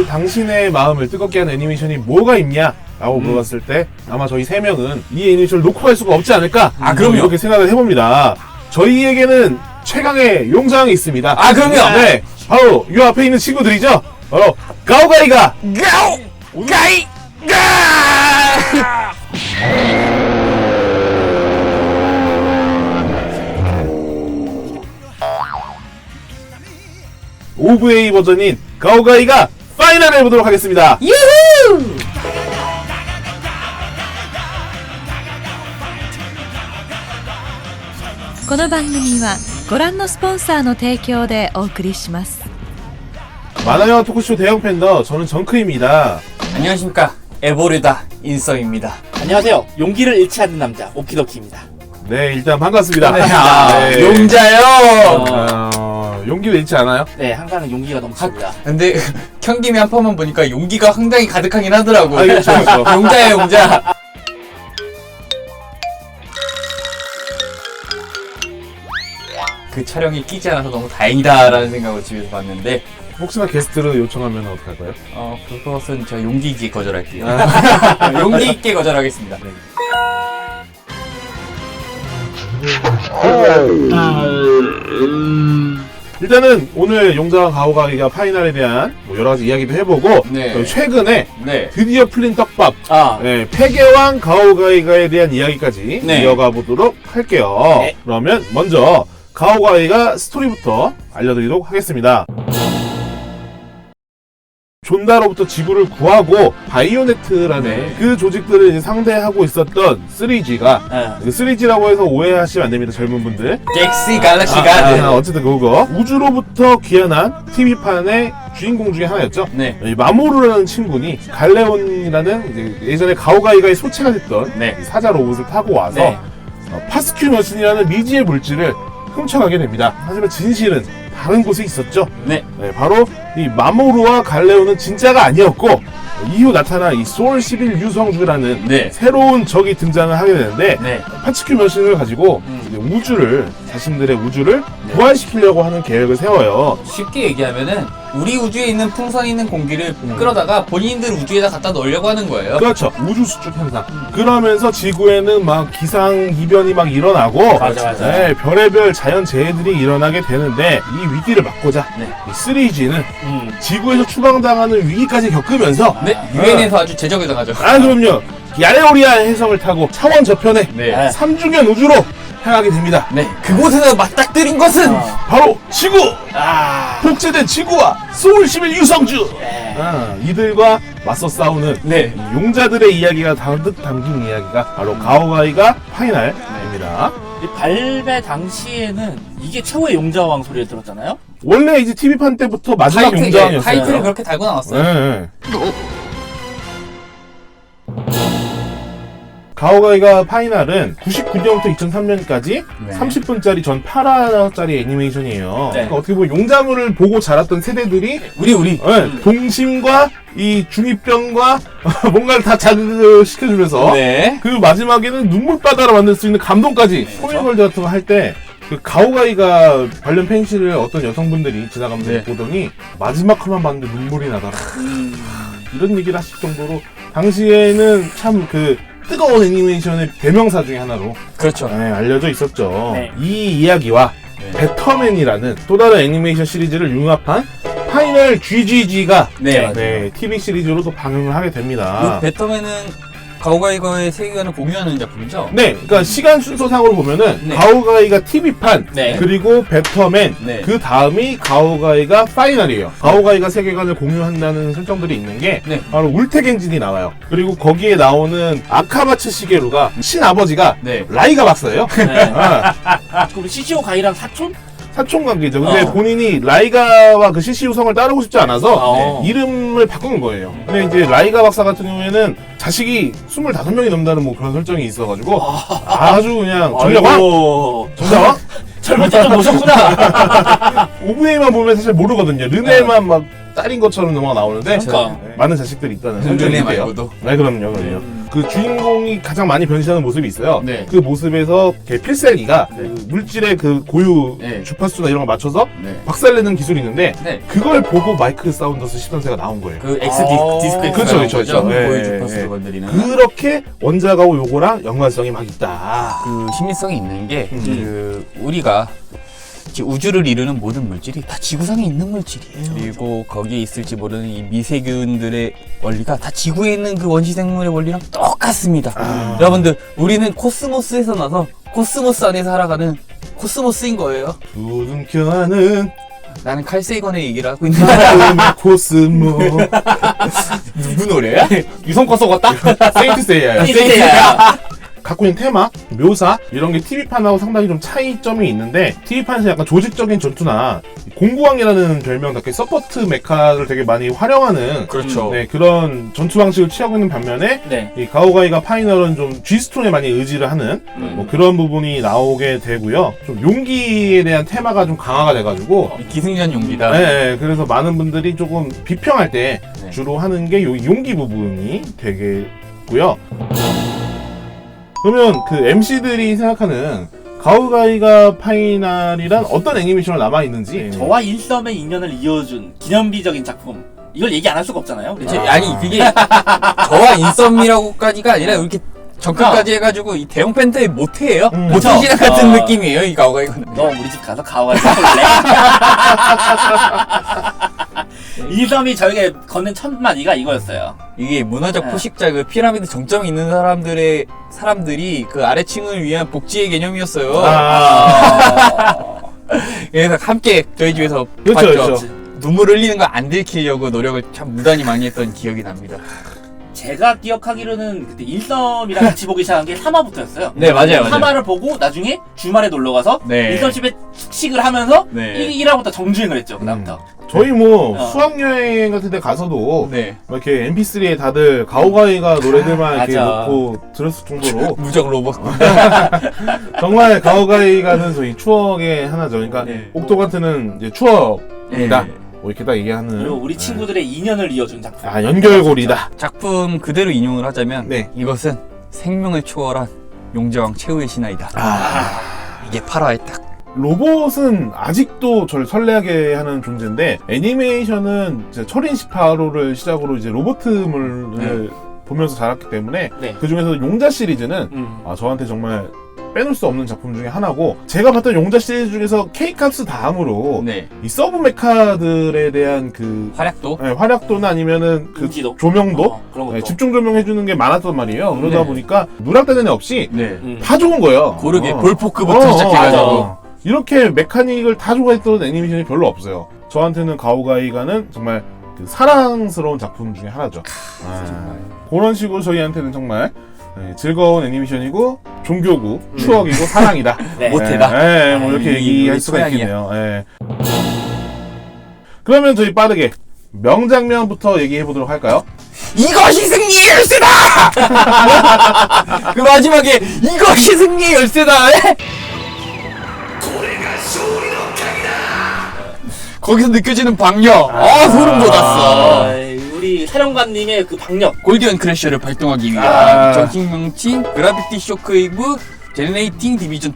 당신의 마음을 뜨겁게 하는 애니메이션이 뭐가 있냐? 라고 물어봤을 때 아마 저희 세 명은 이 애니메이션을 놓고 갈 수가 없지 않을까? 그럼요. 이렇게 생각을 해봅니다. 저희에게는 최강의 용장이 있습니다. 그럼요. 네, 바로 이 앞에 있는 친구들이죠. 바로 가오가이가 가이! OVA 버전인 가오가이가 파이널을 해보도록 하겠습니다. 유후! この番組はご覧のスポンサーの提供でお送りします。 만화영화 토크쇼 대형 팬더 저는 정크입니다. 안녕하십니까. 에보르다 인썸입니다. 안녕하세요. 용기를 잃지 않는 남자 오키도키입니다. 네, 일단 반갑습니다. 네. 용자요! 용기를 잃지 않아요? 네, 항상 용기가 넘칩니다. 근데 경김이 한 판만 보니까 용기가 상당히 가득하긴 하더라고. 그렇죠, 그렇죠. 용자야, 용자. 그 촬영이 끼지 않아서 너무 다행이다라는 생각으로 집에서 봤는데, 혹시나 게스트를 요청하면 어떡할까요? 그것은 제가 용기 있게 거절할게요. 용기 있게 거절하겠습니다. 네. 일단은 오늘 용자와 가오가이가 파이널에 대한 뭐 여러 가지 이야기도 해보고 네. 최근에 네. 드디어 풀린 떡밥 네, 폐계왕 가오가이가에 대한 이야기까지 네. 이어가 보도록 할게요. 네. 그러면 먼저 가오가이가 스토리부터 알려드리도록 하겠습니다. 존다로부터 지구를 구하고 바이오네트라는 네. 그 조직들을 이제 상대하고 있었던 3G가 그 3G라고 해서 오해하시면 안 됩니다, 젊은 분들. 잭시 갈락시 가드. 어쨌든 그거 우주로부터 귀환한 TV판의 주인공 중에 하나였죠. 네. 이 마모루라는 친구니 갈레온이라는 이제 예전에 가오가이가의 소체가 됐던 네. 이 사자 로봇을 타고 와서 네. 파스큐 머신이라는 미지의 물질을 훔쳐가게 됩니다. 하지만 진실은 다른 곳에 있었죠. 네. 네, 바로 이 마모루와 갈레온은 진짜가 아니었고 이후 나타난 이 소울 11 유성주라는 네. 새로운 적이 등장을 하게 되는데 네. 파츠큐 머신을 가지고 이제 우주를 자신들의 우주를 부활시키려고 하는 계획을 세워요. 쉽게 얘기하면은 우리 우주에 있는 풍선 있는 공기를 끌어다가 본인들 우주에다 갖다 넣으려고 하는 거예요. 그렇죠. 우주 수축 현상. 그러면서 지구에는 막 기상 이변이 막 일어나고 맞아. 네, 별의별 자연 재해들이 일어나게 되는데 이 위기를 막고자 네. 이 3G는 지구에서 추방당하는 위기까지 겪으면서 네. 유엔에서 아주 제적을 당하죠. 그럼요. 야레오리아 해성을 타고 차원 저편에 네. 3주년 우주로 향하게 됩니다. 네. 그곳에서 맞닥뜨린 것은 바로 지구! 복제된 지구와 소울 11 유성주! 이들과 맞서 싸우는 네. 이 용자들의 이야기가 가득 담긴 이야기가 바로 가오가이가 파이널입니다. 이 발매 당시에는 이게 최고의 용자왕 소리를 들었잖아요. 원래 이제 TV판 때부터 마지막 용자왕이었어요. 타이틀을 그렇게 달고 나왔어요. 네. 가오가이가 파이널은 99년부터 2003년까지 네. 30분짜리 전 8화짜리 애니메이션이에요. 네. 그러니까 어떻게 보면 용자물을 보고 자랐던 세대들이 우리. 동심과 이 중이병과 뭔가를 다 자극시켜주면서 네. 그 마지막에는 눈물바다로 만들 수 있는 감동까지 코미걸즈 같은 거 할 때 그 가오가이가 관련 펜시를 어떤 여성분들이 지나가면서 네. 보더니 마지막 화만 봤는데 눈물이 나더라. 이런 얘기를 하실 정도로 당시에는 참 그 뜨거운 애니메이션의 대명사 중에 하나로 그렇죠. 알려져 있었죠. 네. 이 이야기와 네. 배터맨이라는 또 다른 애니메이션 시리즈를 융합한 파이널 GGG가 네. TV 시리즈로 또 방영을 하게 됩니다. 배터맨은 가오가이가의 세계관을 공유하는 작품이죠? 네, 그러니까 시간 순서상으로 보면은 네. 가오가이가 TV판, 네. 그리고 배터맨, 네. 그 다음이 가오가이가 파이널이에요. 가오가이가 세계관을 공유한다는 설정들이 있는 게 네. 바로 울테겐진이 나와요. 그리고 거기에 나오는 아카마츠 시게루가 친아버지가 네. 라이가 박사예요. 그럼 CCO 가이랑 사촌? 사촌 관계죠. 근데 본인이 라이가와 그 CCU 성을 따르고 싶지 않아서 이름을 바꾼 거예요. 근데 이제 라이가 박사 같은 경우에는 자식이 25명이 넘는다는 뭐 그런 설정이 있어가지고 아주 그냥 정자왕? 젊을 때 좀 모셨구나. OVA만 보면 사실 모르거든요. 르네만 막 딸인 것처럼 넘어가 나오는데 그러니까. 많은 자식들이 있다는 르네 설정인데요. 말고도. 네, 그럼요. 그 주인공이 가장 많이 변신하는 모습이 있어요. 네. 그 모습에서 걔 필살기가 그 물질의 그 고유 네. 주파수나 이런 걸 맞춰서 네. 박살내는 기술이 있는데 네. 그걸 보고 마이크 사운더스 13세가 나온 거예요. 그 엑스 디스크 X 그쵸, 그쵸, 그쵸. 예, 보여 예, 주파수를 예. 건드리는 그렇게 원작하고 요거랑 연관성이 막 있다. 그 심리성이 있는 게 그 우리가 우주를 이루는 모든 물질이 다 지구상에 있는 물질이에요. 그리고 거기에 있을지 모르는 이 미세균들의 원리가 다 지구에 있는 그 원시 생물의 원리랑 똑같습니다. 여러분들 우리는 코스모스에서 나서 코스모스 안에서 살아가는 코스모스인 거예요. 두둥켜하는 나는 칼세이건의 얘기를 하고 있는 코스모. 누구 노래야? 유성과 썩었다? 세인트 세이야요. 세이야. 갖고 있는 테마, 묘사 이런 게 TV판하고 상당히 좀 차이점이 있는데 TV판에서 약간 조직적인 전투나 공구왕이라는 별명답게 서포트 메카를 되게 많이 활용하는 그렇죠. 네, 그런 전투 방식을 취하고 있는 반면에 네. 이 가오가이가 파이널은 좀 G스톤에 많이 의지를 하는 뭐 그런 부분이 나오게 되고요. 좀 용기에 대한 테마가 좀 강화가 돼가지고 기승전 용기다. 네, 그래서 많은 분들이 조금 비평할 때 네. 주로 하는 게 용기 부분이 되겠고요. 그러면 그 MC들이 생각하는 가오가이가 파이널이란 어떤 애니메이션을 남아있는지 저와 일섬의 인연을 이어준 기념비적인 작품. 이걸 얘기 안 할 수가 없잖아요. 그렇죠? 아니 그게 저와 인썸이라고까지가 아니라 이렇게 접근까지 해가지고 이 대형 팬터의 모태예요. 모태신앙 같은 느낌이에요 이 가오가이거는. 너 우리 집 가서 가오가이 볼래? 일섬이 저에게 건넨 첫 마디가 이거였어요. 이게 문화적 네. 포식자 그 피라미드 정점에 있는 사람들이 그 아래층을 위한 복지의 개념이었어요. 그래서 함께 저희 집에서 그렇죠, 봤죠. 그렇죠. 눈물 흘리는 거 안 들키려고 노력을 참 무단히 많이 했던 기억이 납니다. 제가 기억하기로는 그때 일섬이랑 같이 보기 시작한 게 3화부터였어요. 네, 맞아요. 3화를 보고 나중에 주말에 놀러가서 네. 일섬 집에 숙식을 하면서 네. 1화부터 정주행을 했죠. 그다음부터. 저희 뭐 수학여행 같은 데 가서도 네. 막 이렇게 MP3에 다들 가오가이가 노래들만 이렇게 맞아. 넣고 들었을 정도로 무적 로봇. 정말 가오가이가는 저희 추억의 하나죠. 그러니까 네. 옥토가트는 이제 추억이다. 네. 뭐 이렇게 딱 얘기하는. 그리고 우리 친구들의 인연을 이어준 작품. 아, 연결고리다. 작품 그대로 인용을 하자면 네. 이것은 생명을 초월한 용자왕 최후의 신화이다. 이게 8화에 딱. 로봇은 아직도 저를 설레하게 하는 존재인데 애니메이션은 이제 철인 18호를 시작으로 이제 로봇물을 보면서 자랐기 때문에 네. 그 중에서 용자 시리즈는 저한테 정말 빼놓을 수 없는 작품 중에 하나고 제가 봤던 용자 시리즈 중에서 K캅스 다음으로 네. 이 서브 메카들에 대한 그 활약도. 활약도나 아니면은 그 인지도? 조명도 그런 것도. 집중 조명해주는 게 많았단 말이에요. 그러다 네. 보니까 누락되는 애 없이 네. 다 좋은 거예요. 고르게 어. 볼포크부터 시작해가지고. 이렇게 메카닉을 다 좋아했던 애니메이션이 별로 없어요. 저한테는 가오가이가는 정말 그 사랑스러운 작품 중에 하나죠. 그런 식으로 저희한테는 정말 즐거운 애니메이션이고 종교고 추억이고 사랑이다. 네. 모태다. 네, 뭐 이렇게 이 얘기할 우리 수가 소양이야. 있겠네요. 네. 그러면 저희 빠르게 명장면부터 얘기해 보도록 할까요? 이것이 승리의 열쇠다! 그 마지막에 이것이 승리의 열쇠다! 거기서 느껴지는 박력. 소름 돋았어. 우리 사령관님의 그 박력. 골디언 크래셔를 발동하기 위한 아. 정킹명칭 그라비티 쇼크웨이브 제네레이팅 디비전 2.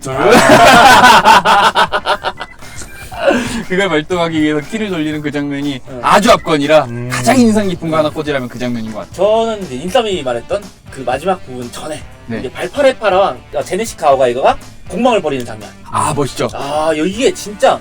그걸 발동하기 위해서 키를 돌리는 그 장면이 아주 압권이라 가장 인상 깊은 거 하나 꽂으라면 그 장면인 것 같아요. 저는 이제 인썸이 말했던 그 마지막 부분 전에 네. 이제 발파레파랑 제네시 가오가이거가 공방을 벌이는 장면. 아 멋있죠. 이게 진짜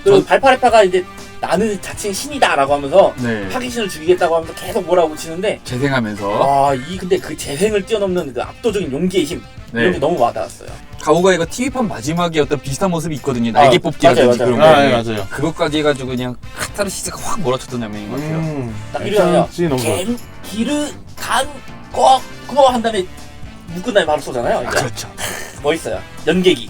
그 발파레파가 이제 나는 자칭 신이다라고 하면서 네. 파기신을 죽이겠다고 하면서 계속 몰아붙이는데 재생하면서 근데 그 재생을 뛰어넘는 그 압도적인 용기의 힘 네. 이런 게 너무 와닿았어요. 가오가이가 TV판 마지막에 어떤 비슷한 모습이 있거든요. 날개 뽑기라든지 맞아요, 그런 맞아요. 거. 맞아요. 그것까지 해가지고 그냥 카타르시스가 확 몰아쳤던 장면인 것 같아요. 딱 이러잖아요. 액션씬이 너무 좋아요. 갱, 기르, 간, 꺽, 그거 한 다음에 묶은 다음에 바로 쏘잖아요. 그러니까 그렇죠. 멋있어요. 연계기.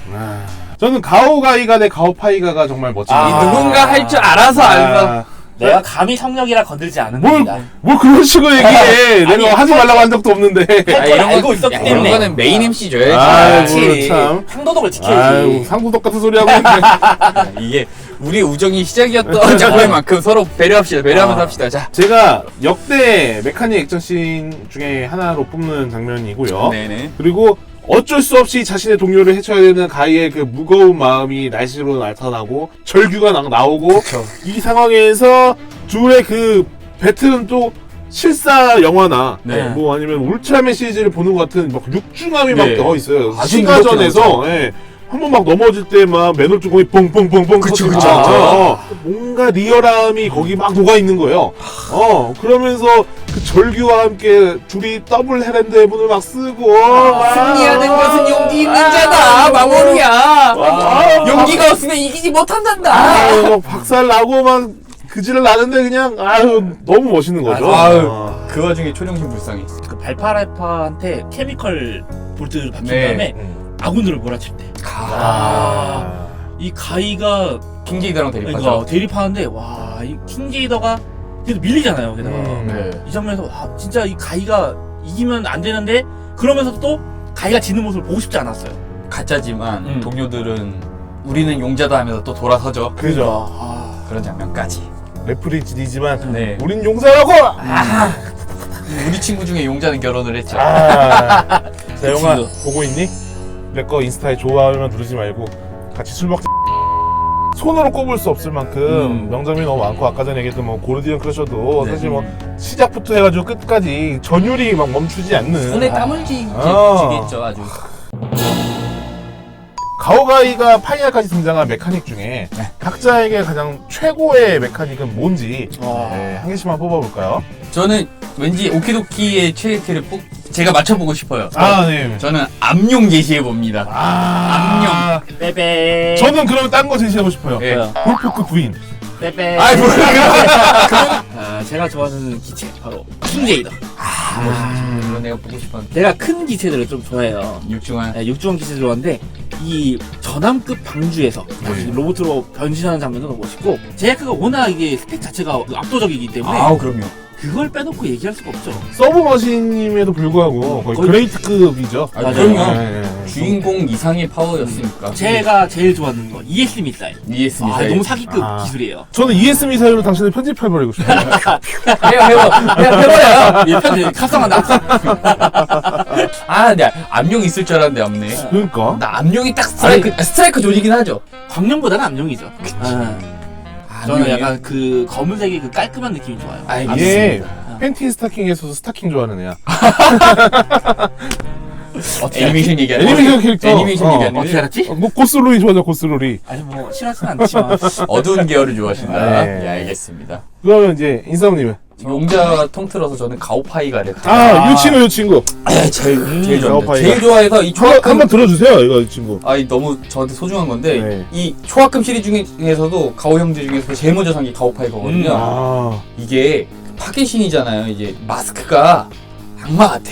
저는 가오가이가 대 가오파이가가 정말 멋집니다. 누군가 할 줄 알아서 알아. 내가 감히 성력이라 건들지 않은 뭘, 겁니다. 뭘 그런 식으로 얘기해. 아니, 내가 하지 말라고 한 적도 없는데. 할 걸 알고 있었기 이런 때문에. 거는 메인 MC 줘야지. 아이고, 참. 상도덕을 아유, 지켜야지. 상도덕 같은 소리 하고 있네. 이게 우리 우정이 시작이었던 작품만큼 서로 배려합시다. 배려하면서 합시다. 자. 제가 역대 메카닉 액션씬 중에 하나로 뽑는 장면이고요. 네네. 그리고 어쩔 수 없이 자신의 동료를 해쳐야 되는 가이의 그 무거운 마음이 날씨로 나타나고 절규가 나오고 이 상황에서 둘의 그 배틀은 또 실사 영화나 네. 뭐 아니면 울트라맨 시리즈를 보는 것 같은 막 육중함이 네. 막 더 있어요. 아주 시가전에서 한 번 막 넘어질 때 막 맨홀주공이 뽕뽕뽕뽕 그쵸, 터지고 그쵸, 뭔가 리얼함이 거기 막 녹아 있는 거예요. 그러면서 그 절규와 함께 둘이 더블 헤랜드 해븐을 막 쓰고 승리하는 것은 용기 있는 자다. 마모루야. 아, 용기가 없으면 이기지 못한단다. 막 박살 나고 막 그지를 나는데 그냥 너무 멋있는 거죠. 아유, 그 와중에 초령심 불쌍해. 그 발파레파한테 케미컬 볼트를 박힌 네. 다음에 아군들을 몰아칠 때. 이 가이가 킹게이더랑 그러니까 대립하죠. 대립하는데 와, 이 킹게이더가 계속 밀리잖아요. 게다가 네. 이 장면에서 와, 진짜 이 가이가 이기면 안 되는데 그러면서 또 가이가 지는 모습을 보고 싶지 않았어요. 가짜지만 동료들은 우리는 용자다 하면서 또 돌아서죠. 그죠. 그런 장면까지. 레프리지지만 네. 우린 용사라고. 우리 친구 중에 용자는 결혼을 했죠. 자, 영화 친구. 보고 있니? 내 거 인스타에 좋아요만 누르지 말고 같이 술 먹자. 손으로 꼽을 수 없을 만큼 명장면이 너무 많고 아까 전에 얘기했던 뭐 고르디언 크러셔도 네. 사실 뭐 시작부터 해가지고 끝까지 전율이 막 멈추지 않는 손에 땀을 쥐겠죠 아주. 가오가이가 파이널까지 등장한 메카닉 중에 각자에게 가장 최고의 메카닉은 뭔지 한 개씩만 뽑아볼까요? 저는 왠지 오키도키의 최애캐를 제가 맞춰보고 싶어요. 네. 저는 암용 제시해봅니다. 암용. 빼빼. 저는 그럼 딴 거 제시하고 싶어요. 예. 골프크 부인. 빼빼. 아이, 제가 좋아하는 기체 바로 킹게이더. 이거 내가 보고 싶었는데. 내가 큰 기체들을 좀 좋아해요. 육중한. 네, 육중한 기체 좋아하는데 이 전함급 방주에서 로봇으로 변신하는 장면도 너무 멋있고 제약가 워낙 이게 스펙 자체가 압도적이기 때문에 그럼요. 그걸 빼놓고 얘기할 수가 없죠. 서브머신임에도 불구하고 거의 그레이트급이죠. 맞아요. 그럼요. 주인공 이상의 파워였으니까. 제가 제일 좋아하는 건 ES 미사일. ES 미사일. 너무 사기급 기술이에요. 저는 ES 미사일로 당신을 편집해버리고 싶어요. 해버려요. 합성한다. 네, 암용 있을 줄 알았는데 없네. 그러니까. 나 암용이 딱 스트라이크 조직이긴 하죠. 광룡보다는 암룡이죠. 저는 약간 그 검은색의 그 깔끔한 느낌이 좋아요. 이게 팬티 스타킹에서 스타킹 좋아하는 애야. 애니메이션 얘기하는 애니메이션 캐릭터. 애니메이션 얘기하는 어떻게 알았지? 뭐 고스로리 좋아하죠, 고스로리. 아니 뭐 싫어하진 않지만 어두운 계열을 좋아하신다. 네. 예, 알겠습니다. 그러면 이제 인싸움님은? 용자 통틀어서 저는 가오파이가를 이 친구. 제일 좋아합니다. 가오파이가. 제일 좋아해서 이 한번 들어주세요, 이거 이 친구. 너무 저한테 소중한 건데 네. 이 초합금 시리즈 중에서도 가오 형제 중에서 제일 먼저 산 게 가오파이거든요. 이게 파괴신이잖아요. 이제 마스크가 악마 같아.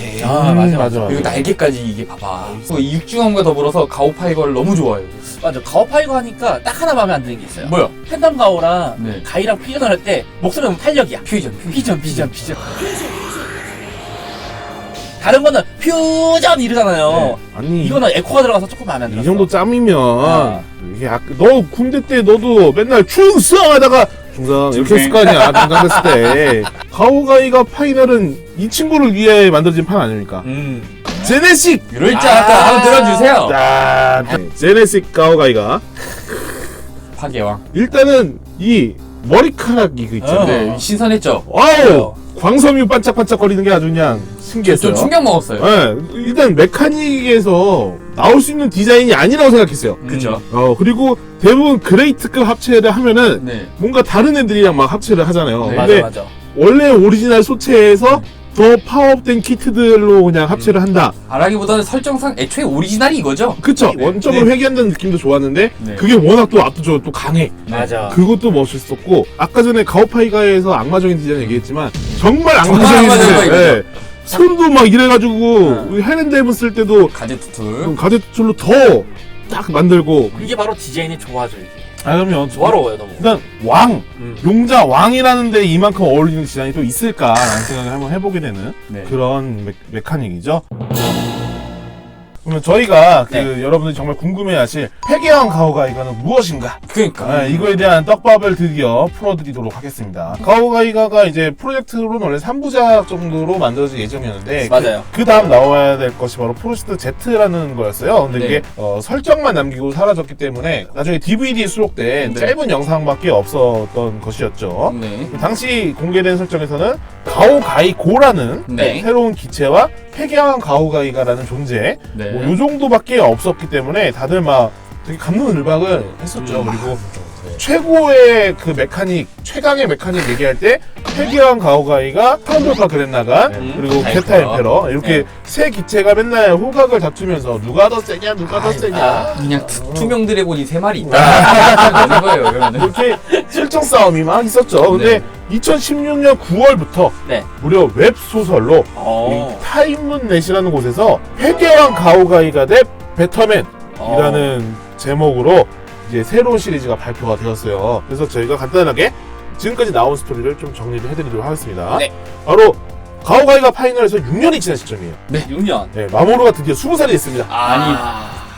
맞아. 그리고 날개까지 이게 봐봐. 이 육중함과 더불어서 가오파이거를 너무 좋아해요. 맞아. 가오파이거 하니까 딱 하나 마음에 안 드는 게 있어요. 뭐야? 팬덤 가오랑 네. 가이랑 퓨전을 할 때 목소리가 너무 탄력이야. 퓨전. 피전. 다른 거는 퓨전 이러잖아요. 아니, 이거는 에코가 들어가서 조금 마음에 안 들어. 이 정도 짬이면 이게 너 군대 때 너도 맨날 충성 하다가 중성 이렇게 했을 거 아니야. 중상됐을 때. 가오가이가 파이널은 이 친구를 위해 만들어진 판 아닙니까? 제네식! 이럴 줄 알았다. 한번 들어주세요. 제네식 가오가이가 파괴왕. 일단은 이 머리카락 이거 있잖아요. 네, 신선했죠. 와우! 광섬유 반짝반짝거리는 게 아주 그냥 신기했어요. 좀 충격 먹었어요. 네, 일단 메카닉에서 나올 수 있는 디자인이 아니라고 생각했어요. 그죠. 그리고 대부분 그레이트급 합체를 하면은 네. 뭔가 다른 애들이랑 막 합체를 하잖아요. 네, 근데 맞아. 원래 오리지널 소체에서 더 파워업된 키트들로 그냥 합체를 한다. 말하기보다는 설정상 애초에 오리지널이 이거죠. 그쵸? 원점으로 회귀한다는 느낌도 좋았는데 네. 그게 워낙 또 압도적으로 또 강해. 맞아. 그것도 멋있었고 아까 전에 가오파이가에서 악마적인 디자인 얘기했지만 정말 악마적인 악마적인 디자인. 거죠. 네. 손도 막 이래가지고 헤렌드 헤븐 쓸 때도 가제트 툴. 가제트 툴로 더 딱 만들고 이게 바로 디자인의 조화죠, 이게. 아 그러면 조화로워요 너무. 일단 왕, 용자 왕이라는데 이만큼 어울리는 디자인이 또 있을까라는 생각을 한번 해보게 되는 네. 그런 메카닉이죠. 그러면 저희가 네. 여러분들이 정말 궁금해하실 폐계왕 가오가이가는 무엇인가? 그러니까. 이거에 대한 떡밥을 드디어 풀어드리도록 하겠습니다. 가오가이가가 이제 프로젝트로는 원래 3부작 정도로 만들어질 예정이었는데 맞아요. 그 다음 나와야 될 것이 바로 프로젝트 Z라는 거였어요. 근데 네. 이게 설정만 남기고 사라졌기 때문에 나중에 DVD에 수록된 네. 짧은 영상밖에 없었던 것이었죠. 네. 당시 공개된 설정에서는 가오가이고라는 네. 새로운 기체와 폐계왕 가오가이가라는 존재 네. 요 정도밖에 없었기 때문에 다들 막 되게 감론을박을 했었죠. 그리고 최고의 그 메카닉, 최강의 메카닉 얘기할 때 폐계왕 가오가이가 타운돌파 그랜나간 그리고 네. 게타 엠페러 이렇게 네. 세 기체가 맨날 호각을 다투면서 누가 더 세냐 누가 더 세냐 그냥 투명 드래곤이 3마리 있다. 되는 거예요, 그러면은. 이렇게 실정 싸움이 막 있었죠. 근데 2016년 9월부터 네. 무려 웹소설로 이 타임문넷이라는 곳에서 폐계왕 가오가이가 대 배터맨이라는 제목으로 이제 새로운 시리즈가 발표가 되었어요. 그래서 저희가 간단하게 지금까지 나온 스토리를 좀 정리를 해드리도록 하겠습니다. 네. 바로 가오가이가 파이널에서 6년이 지난 시점이에요. 6년. 네, 마모루가 드디어 20살이 됐습니다. 아니,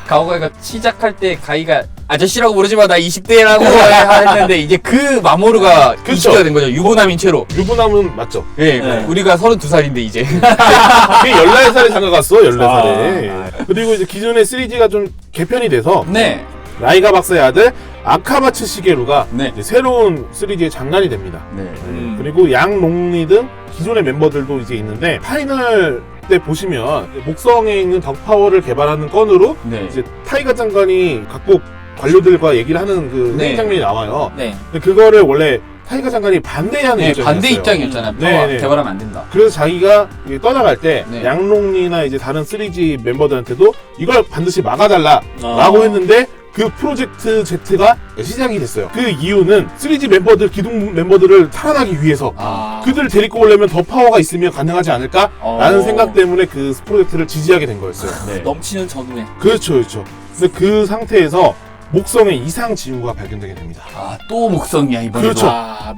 가오가이가 시작할 때 가이가 아저씨라고 부르지 마, 나 20대라고 했는데 이제 그 마모루가 그쵸. 20대가 된 거죠. 유부남인 채로. 유부남은 맞죠? 예, 네. 우리가 32살인데 이제. 그게 14살에 장가갔어, 14살에. 그리고 이제 기존의 3G가 좀 개편이 돼서 네. 라이가 박사의 아들 아카마츠 시게루가 네. 이제 새로운 3G의 장관이 됩니다. 네. 그리고 양롱리 등 기존의 멤버들도 이제 있는데 파이널 때 보시면 목성에 있는 덕파워를 개발하는 건으로 네. 이제 타이가 장관이 각국 관료들과 얘기를 하는 그 네. 회의 장면이 나와요. 네. 근데 그거를 원래 타이가 장관이 반대하는 네, 입장이었어요. 반대 입장이었잖아요. 네, 파워 네. 개발하면 안 된다. 그래서 자기가 이게 떠나갈 때 네. 양롱리나 이제 다른 3G 멤버들한테도 이걸 반드시 막아달라라고 했는데 그 프로젝트 Z가 시작이 됐어요. 그 이유는 3G 멤버들, 기둥 멤버들을 탈환하기 위해서 그들을 데리고 오려면 더 파워가 있으면 가능하지 않을까라는 생각 때문에 그 프로젝트를 지지하게 된 거였어요. 네. 넘치는 전우에. 그렇죠, 그렇죠. 근데 그 상태에서 목성에 이상 징후가 발견되게 됩니다. 또 목성이야, 이번에. 그렇죠.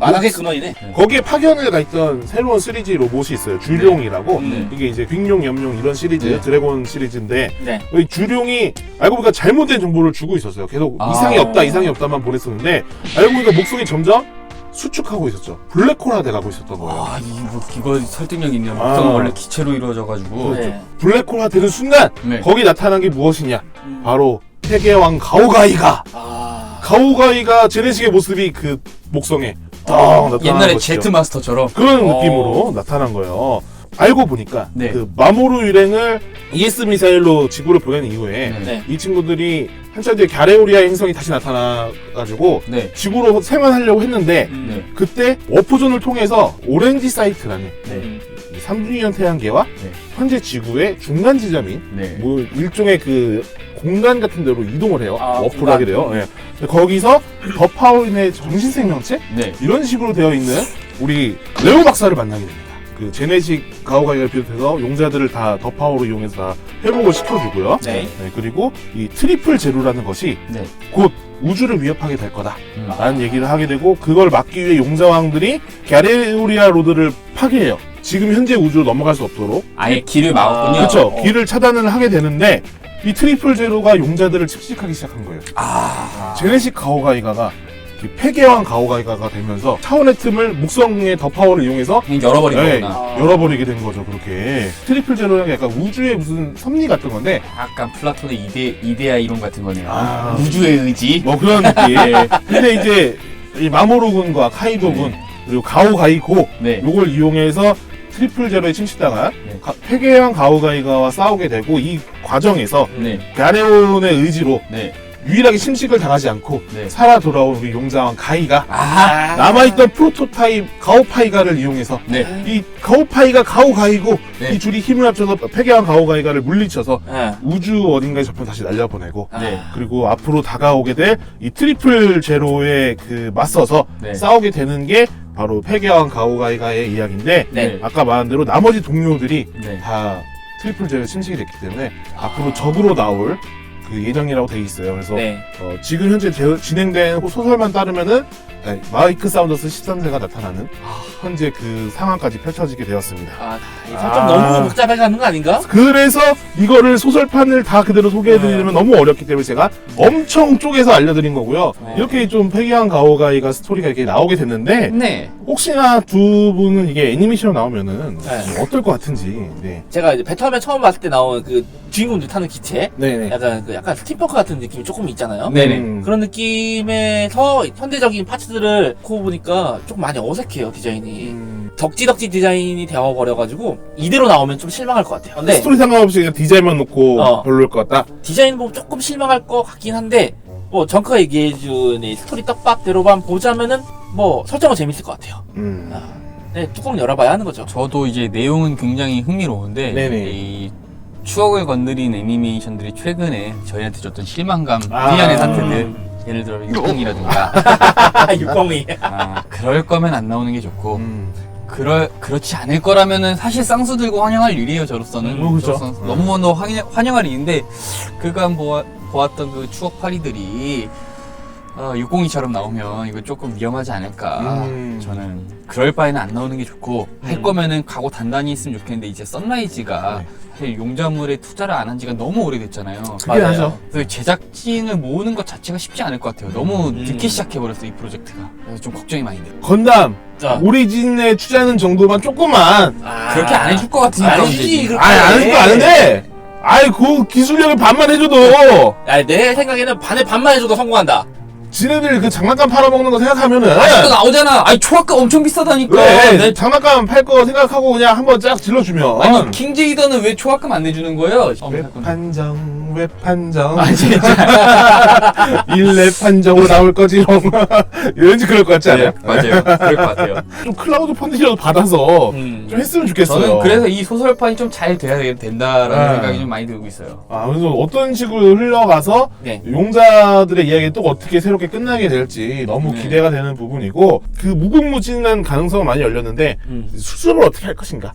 만악의 근원이네. 거기에 파견을 가 있던 새로운 3G 로봇이 있어요. 주룡이라고. 네. 이게 이제 빅룡, 염룡 이런 시리즈, 네. 드래곤 시리즈인데 네. 이 주룡이 알고 보니까 잘못된 정보를 주고 있었어요. 계속 이상이 없다, 이상이 없다만 보냈었는데 알고 보니까 목성이 점점 수축하고 있었죠. 블랙홀화 돼가고 있었던 거예요. 이거 설득력 있네요. 목성은 아. 원래 기체로 이루어져가지고. 네. 블랙홀화 되는 순간 네. 거기 나타난 게 무엇이냐? 바로 세계왕 가오가이가. 가오가이가 제네식의 모습이 그 목성에 딱 나타난 옛날에 것이죠. 제트 마스터처럼. 그런 느낌으로 나타난 거예요. 알고 보니까 네. 그 마모루 일행을 ES 미사일로 지구로 보낸 이후에 네. 이 친구들이 한참 뒤에 갸레오리아 행성이 다시 나타나가지고 네. 지구로 생환하려고 했는데 네. 그때 워프존을 통해서 오렌지 사이트라는 네. 3주년 태양계와 네. 현재 지구의 중간 지점인 네. 뭐 일종의 그 공간 같은 데로 이동을 해요. 워프를 공간. 하게 돼요. 예. 근데 거기서 더 파워인의 정신 생명체 네. 이런 식으로 되어 있는 우리 레오 박사를 만나게 됩니다. 그 제네식 가오가이를 비롯해서 용자들을 다 더 파워로 이용해서 다 회복을 시켜주고요. 네. 그리고 이 트리플 제로라는 것이 네. 곧 우주를 위협하게 될 거다라는 얘기를 하게 되고 그걸 막기 위해 용자왕들이 갸레오리아 로드를 파괴해요. 지금 현재 우주로 넘어갈 수 없도록 아예 길을 막았군요. 그렇죠. 길을 차단을 하게 되는데 이 트리플 제로가 용자들을 칙칙하기 시작한 거예요. 제네식 가오가이가가 폐계왕 가오가이가가 되면서 차원의 틈을 목성의 더 파워를 이용해서 그냥 열어버린 네, 거구나. 열어버리게 된 거죠. 그렇게 트리플 제로는 약간 우주의 무슨 섭리 같은 건데 약간 플라톤의 이데아 이론 같은 거네요. 아. 우주의 의지. 뭐 그런 느낌. 근데 이제 이 마모루 군과 카이도 군 그리고 가오가이고 네. 요걸 이용해서 트리플 제로에 침식당한 네. 폐계왕 가오가이가와 싸우게 되고 이 과정에서 네. 가레온의 의지로 네. 유일하게 침식을 당하지 않고 네. 살아 돌아온 우리 용자왕 가이가 아. 남아있던 프로토타입 가오파이가를 이용해서 네. 이 가오파이가 가오가이고 네. 이 둘이 힘을 합쳐서 폐계왕 가오가이가를 물리쳐서 네. 우주 어딘가에 저편 다시 날려보내고 네. 그리고 앞으로 다가오게 될 이 트리플 제로에 그 맞서서 네. 싸우게 되는 게 바로 폐계왕 가오가이가의 이야기인데 네. 아까 말한 대로 나머지 동료들이 네. 다 트리플 제로에 침식이 됐기 때문에 앞으로 적으로 나올 그 예정이라고 돼 있어요. 그래서 네. 지금 현재 진행된 소설만 따르면은 마이크 사운더스 13세가 나타나는 현재 그 상황까지 펼쳐지게 되었습니다. 이 설정 너무 복잡해가는 거 아닌가? 그래서 이거를 소설판을 다 그대로 소개해드리면 너무 어렵기 때문에 제가 엄청 쪼개서 알려드린 거고요. 이렇게 좀 패기한 가오가이가 스토리가 이렇게 나오게 됐는데 네. 혹시나 두 분은 이게 애니메이션으로 나오면은 어떨 것 같은지. 네. 제가 이제 배터맨 처음 봤을 때 나온 그 주인공들 타는 기체, 네네. 약간 스팀펑크 같은 느낌이 조금 있잖아요. 네네. 그런 느낌에서 현대적인 파츠들을 고 보니까 조금 많이 어색해요, 디자인이. 덕지덕지 디자인이 되어버려가지고 이대로 나오면 좀 실망할 것 같아요. 근데 스토리 상관없이 그냥 디자인만 놓고 별로일 것 같다. 디자인 보면 조금 실망할 것 같긴 한데 뭐 정크가 얘기해준 이 스토리 떡밥대로만 보자면은 뭐 설정은 재밌을 것 같아요. 네, 뚜껑 열어봐야 하는 거죠. 저도 이제 내용은 굉장히 흥미로운데 네네. 이 추억을 건드린 애니메이션들이 최근에 저희한테 줬던 실망감, 미안의 사태들, 예를 들어 육공이라든가 육공이. 그럴 거면 안 나오는 게 좋고 그렇지 않을 거라면은 사실 쌍수 들고 환영할 일이에요. 저로서는 그렇죠. 저로서는 너무너무 환영할 일인데 그간 보았던 그 추억 파리들이 602처럼 나오면 이거 조금 위험하지 않을까. 저는 그럴 바에는 안 나오는 게 좋고 할 거면은 각오 단단히 했으면 좋겠는데 이제 선라이즈가 사실 용자물에 투자를 안 한 지가 너무 오래됐잖아요. 그게 하죠. 그래서 제작진을 모으는 것 자체가 쉽지 않을 것 같아요. 너무 늦게 시작해버렸어 이 프로젝트가. 그래서 좀 걱정이 많이 돼요. 건담 오리진에 투자하는 정도만 조금만 그렇게 안 해줄 것 같으니까 아니지, 그렇게. 안 해줄 거 아는데 그 기술력을 반만 해줘도 내 생각에는 반만 해줘도 성공한다. 지네들 그 장난감 팔아먹는 거 생각하면은 아직도 나오잖아. 아니 초합가 엄청 비싸다니까. 왜 장난감 팔 거 생각하고 그냥 한번 쫙 질러주면 아니 킹제이더는 왜 초합금 안 내주는 거예요? 웹 판정 아 진짜. 일렙 판정으로 나올 거지롱 왠지 그럴 것 같지 않아요? 맞아요. 그럴 것 같아요. 좀 클라우드 펀딩이라도 받아서 좀 했으면 좋겠어요. 저는 그래서 이 소설판이 좀 잘 돼야 된다라는 생각이 좀 많이 들고 있어요. 그래서 어떤 식으로 흘러가서 용자들의 이야기가 또 어떻게 새롭게 끝나게 될지 너무 기대가 되는 부분이고 그 무궁무진한 가능성은 많이 열렸는데 수습을 어떻게 할 것인가.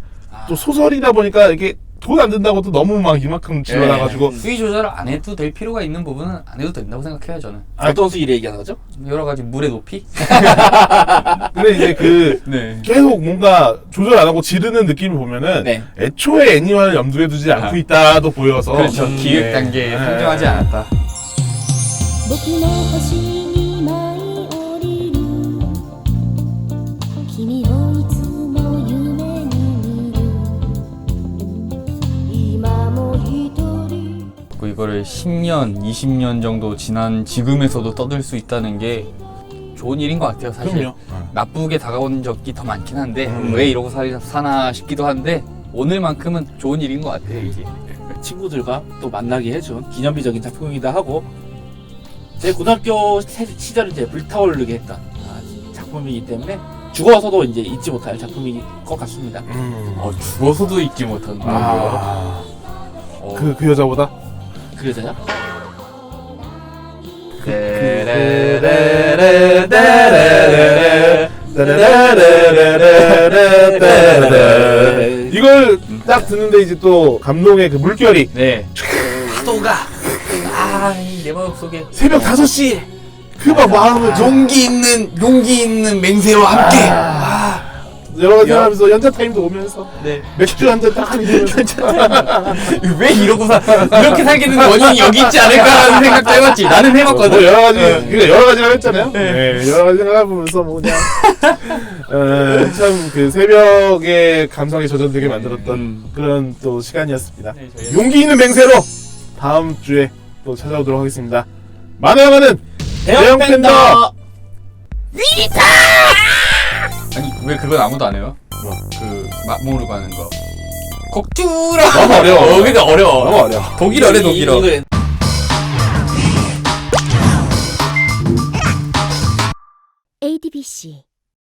또 소설이다 보니까 이게 돈 안 든다고 또 너무 막 이만큼 질러놔가지고 수위 조절을 안 해도 될 필요가 있는 부분은 안 해도 된다고 생각해요 저는. 어떤 수위를 얘기하는 거죠? 여러 가지 물의 높이? 근데 이제 계속 뭔가 조절 안 하고 지르는 느낌을 보면은 애초에 애니화를 염두에 두지 않고 있다도 보여서 그렇죠. 기획 단계에 상정하지 않았다. 僕の星に舞い降りる君をいつも夢に見る今も一人 이거를 10년, 20년 정도 지난 지금에서도 떠들 수 있다는 게 좋은 일인 것 같아요 사실. 그럼요. 나쁘게 다가온 적이 더 많긴 한데 왜 이러고 사나 싶기도 한데 오늘만큼은 좋은 일인 것 같아요 이게. 친구들과 또 만나게 해준 기념비적인 작품이기도 하고 제 고등학교 시절을 이제 불타오르게 했던 작품이기 때문에 죽어서도 이제 잊지 못할 작품일 것 같습니다. 죽어서도 잊지 못한다. 그 여자보다? 그 여자냐? 이걸 딱 듣는데 이제 또 감동의 그 물결이 파도가 내 마음속에 새벽 5시 그 막 마음을 용기 있는 맹세와 함께 여러 가지 하면서 연차 타임도 오면서 맥주 한 잔 딱 하게 되면서 왜 이러고서 이렇게 살게 된 원인이 여기 있지 않을까라는 생각도 해봤지. 나는 해봤거든. 여러 가지 여러 가지를 했잖아요. 여러 가지 생각해보면서 뭐 그냥 참 그 새벽의 감성에 젖어들게 만들었던 그런 또 시간이었습니다. 용기 있는 맹세로 다음 주에 또 찾아오도록 하겠습니다. 만화영화는 대형 팬더. 아니 왜 그건 아무도 안 해요? 뭐? 모르고 하는 거. 곡주라. 너무 어려워. 그러니까 어려워. 너무 어려워. 독일어래 독일어. ADBC